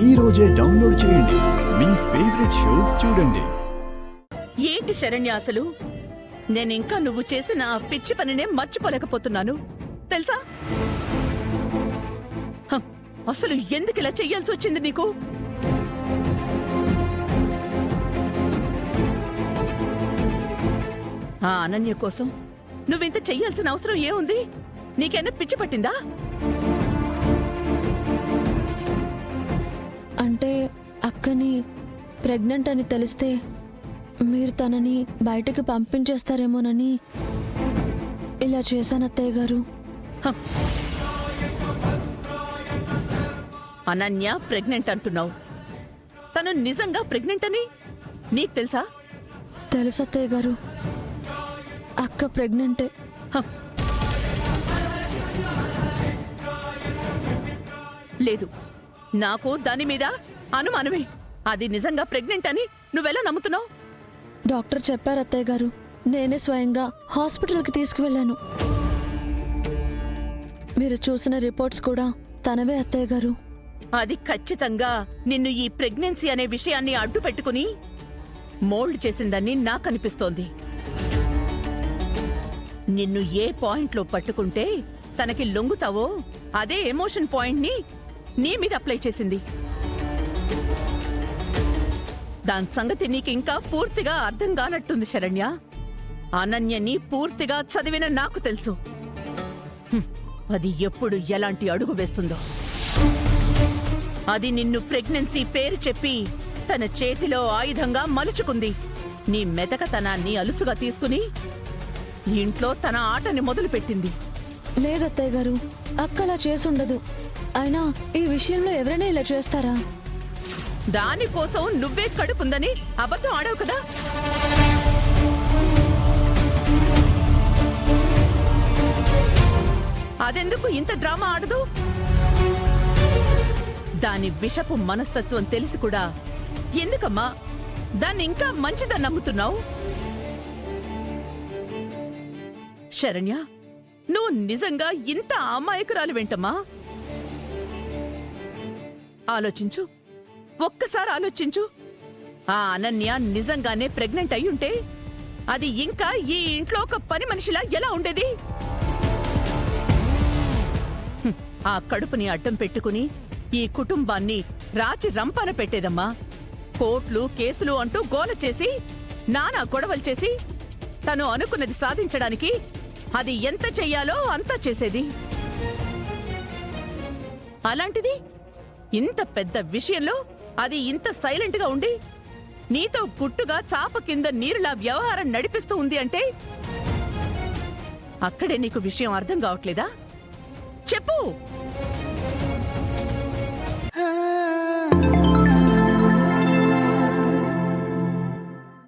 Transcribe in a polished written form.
ఈ రోజే డౌన్లోడ్ చేయండి. మీ ఫేవరెట్ షోస్ చూడండి. ఏంటి శరణ్య అసలు? నేనింకా నువ్వు చేసిన ఆ పిచ్చి పనినే మర్చిపోలేకపోతున్నాను తెలుసా? అసలు ఎందుకు ఇలా చెయ్యాల్సి వచ్చింది నీకు? ఆ అనన్య కోసం నువ్వింత చెయ్యాల్సిన అవసరం ఏముంది? నీకైనా పిచ్చి పట్టిందా? అంటే అక్కని ప్రెగ్నెంట్ అని తెలిస్తే మీరు తనని బయటకు పంపించేస్తారేమోనని ఇలా చేశాను అత్తయ్య గారు. అనన్య ప్రెగ్నెంట్ అంటున్నావు. తను నిజంగా ప్రెగ్నెంట్ అని నీకు తెలుసా? తెలుసు అత్తయ్య గారు, అక్క ప్రెగ్నెంటే. లేదు, నాకు దాని మీద అనుమానమే. అది నిజంగా ప్రెగ్నెంట్ అని నువ్వెలా నమ్ముతున్నావు? డాక్టర్ చెప్పారు అత్తయ్య గారు, నేనే స్వయంగా హాస్పిటల్కి తీసుకువెళ్ళాను. మీరు చూసిన రిపోర్ట్స్ కూడా తనవే అత్తయ్య గారు. అది ఖచ్చితంగా నిన్ను ఈ ప్రెగ్నెన్సీ అనే విషయాన్ని అడ్డు పెట్టుకుని మోల్డ్ చేసిందని నాకనిపిస్తోంది. నిన్ను ఏ పాయింట్లో పట్టుకుంటే తనకి లొంగుతావో అదే ఎమోషన్ పాయింట్ని నీ మీద అప్లై చేసింది. దాని సంగతి నీకింకా పూర్తిగా అర్థం కానట్టుంది శరణ్య. అనన్యని పూర్తిగా చదివిన నాకు తెలుసు అది ఎప్పుడు ఎలాంటి అడుగు వేస్తుందో. అది నిన్ను ప్రెగ్నెన్సీ పేరు చెప్పి తన చేతిలో ఆయుధంగా మలుచుకుంది. నీ మెతకతనాన్ని అలుసుగా తీసుకుని ఇంట్లో తన ఆటని మొదలుపెట్టింది. లేదత్తయ్య గారు, అక్క అలా చేసుండదు. అయినా ఈ విషయంలో ఎవరైనా ఇలా చేస్తారా? దానికోసం నువ్వే కడుపుందని అబద్ధం ఆడావు కదా. అదెందుకు ఇంత డ్రామా ఆడదు? దాని విషపు మనస్తత్వం తెలిసి కూడా ఎందుకమ్మా దాన్ని ఇంకా మంచిదని నమ్ముతున్నావు? శరణ్య, నువ్వు నిజంగా ఇంత అమాయకురాలు వెంటమ్మా? ఆలోచించు, ఒక్కసారి ఆలోచించు. ఆ అనన్య నిజంగానే ప్రెగ్నెంట్ అయ్యుంటే అది ఇంకా ఈ ఇంట్లో ఒక పని మనిషిలా ఎలా ఉండేది? ఆ కడుపుని అడ్డం పెట్టుకుని ఈ కుటుంబాన్ని రాచి రంపాన పెట్టేదమ్మా. కోర్టులు కేసులు అంటూ గోల చేసి నానా గొడవలు చేసి తను అనుకున్నది సాధించడానికి అది ఎంత చెయ్యాలో అంతా చేసేది. అలాంటిది ఇంత పెద్ద విషయంలో అది ఇంత సైలెంట్ గా ఉండి నీతో గుట్టుగా చాప కింద నీరులా వ్యవహారం నడిపిస్తూ ఉంది అంటే అక్కడే నీకు విషయం అర్థం కావట్లేదా? చెప్పు.